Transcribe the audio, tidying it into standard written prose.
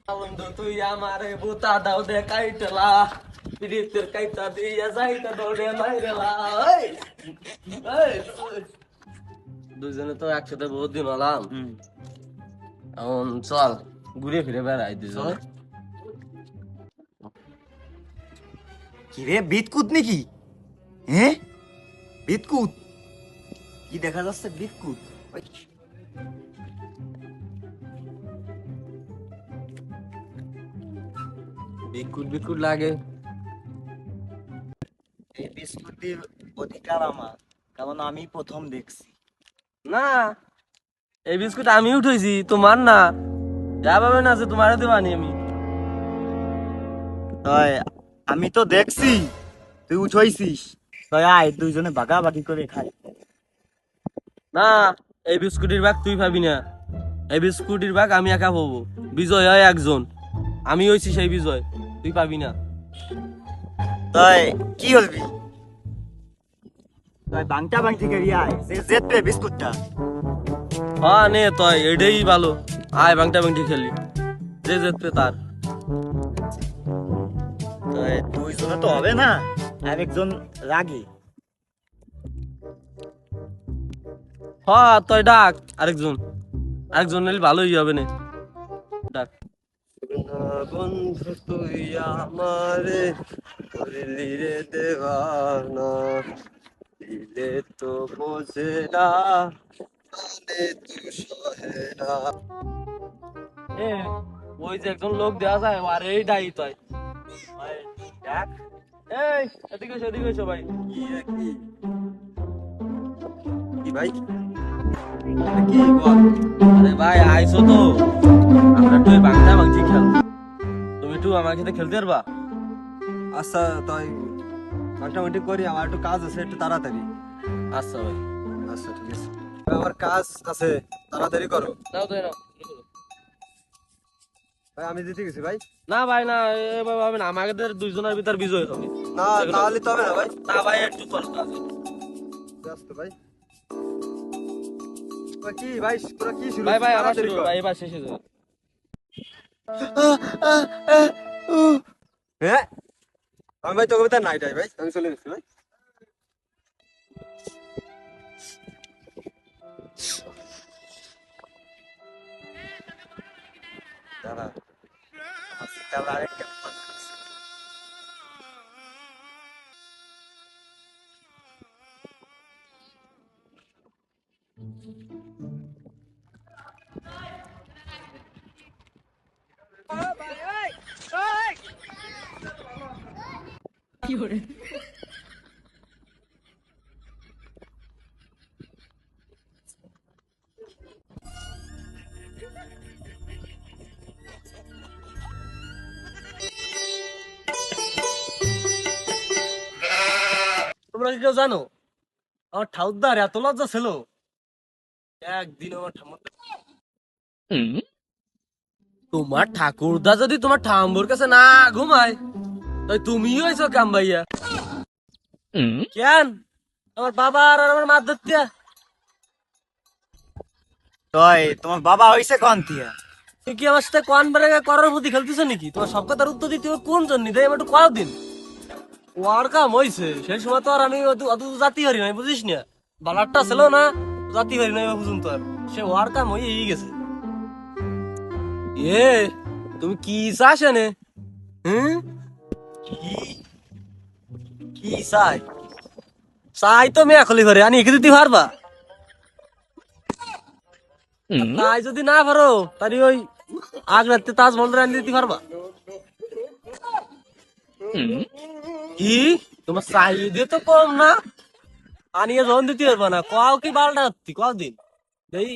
বন্ধু তুই আমারে বুতা দাও দে কাইটলা পিরিতের কাইটা দিয়া যাইতা দৌড়ে মাইরেলা এই এই দুজনে তো একসাথে বহুত দিন হলাম। এখন চল ঘুরে ফিরে বেড়াই দুজনে। কি রে বিটকুট নাকি? হ্যাঁ বিটকুট কি দেখা যাচ্ছে? বিটকুট বিকুট বিকুট লাগে। এই বিস্কুটের অধিকার আমার, কারণ আমি প্রথম দেখছি। না এই বিস্কুট আমি উঠেছি তোমার না, যা পাবে না আছে তোমার দেবানি আমি। তাই আমি তো দেখছি তুই উঠাইছিস, তাই আয় দুইজনে ভাগাভাগি করে খাই। না এই বিস্কুটের ভাগ তুই পাবি না, এই বিস্কুটের ভাগ আমি একা পাবো। বিজয় হয় একজন, আমি হইছি সেই বিজয়, তুই পাবি না। তাই কি হলবি? তাই বাংটা বাং থেকে আয়, যে জেতবে বিস্কুটটা। হ্যাঁ নে তুই এটাই ভালো, আয় বাংটা বাংটি খেলি, যে যেতে তার। তাই দুইজনে তো হবে না, আর একজন রাগি। হ্যাঁ তুই ডাক আরেকজন, আরেকজন নিলে ভালোই হবে না, ডাক। বন্ধু তুই আমারে করলি রে দেওয়ানা, দিলে তো বোঝে না, মানে তুই সহে না। এ ওই যে একজন লোক দেওয়া যায় আর এই ডাই তাই দেখ। এই এদিকে এসো ভাই। কি ভাই? কি বল? আরে ভাই আইসো তো, আমরা একটু বাংলা বাংচি খেল, তুমি একটু আমার সাথে খেলতে পারবা? আচ্ছা তাই মোটামুটি করি, আমার একটু কাজ আছে, একটু তাড়াতাড়ি। আচ্ছা ভাই। আচ্ছা ঠিক আছে, আমার কাজ আছে, তাড়াতাড়ি করো। নাও তো নাও। ভাই আমি জিতে গেছি ভাই। না ভাই না, এভাবে হবে না, আমাদের দুইজনের ভিতর বিজয় হবে। না তাহলে তো হবে না ভাই। না ভাই একটু কষ্ট আছে। ব্যস্ত ভাই। ভাই, কি ভাই তোরা কি শুরু? ভাই ভাই আবার তাড়াতাড়ি শুরু, কর। ভাই এবার শেষে যাবে। হ্যাঁ আমি ভাই তোকে ভিতর নাই ভাই, আমি চলে গেছি ভাই। দাঁড়া, আমার সিটার আরেকটা কথা আছে। তোমরা কি কেউ জানো আমার ঠাউদার এত লজ্জা ছিল? একদিন আমার ঠাম্মা, তোমার ঠাকুরদা যদি তোমার ঠাম্বুর কাছে না ঘুমায়, তাই তুমিও হয়েছো কাম ভাইয়া। কেন আমার বাবা আর আমার মা ধরতে? তাই তোমার বাবা হইছে কোন থিয়া? তুই কি আমার সাথে কোন বেড়ে করার প্রতি খেলতেছ নাকি? তোমার সব কথার উত্তর দিতে হবে কোন জন্য, তাই একটু কয়েক দিন ওয়ার কাম হয়েছে, সেই সময় তো আর আমি অত অত জাতি হারি নাই, বুঝিস না? বালারটা ছিল না, জাতি হারি নাই বুঝুন তো, আর সে ওয়ার কাম হয়ে গেছে। এ তুমি কি চাস এনে? হুম, কি কি চাই? চাই তো মেয়ে খলি ঘরে আনি এঁকে দিতে পারবা? তাই যদি না পারো তাহলে ওই আগ্রাতে তাজমহল আনি দিতে পারবা? কি তোমার চাহিদা তো কম না, আনিয়ে যখন দিতে পারবা না, কাও কি বালটা হচ্ছি কদিন এই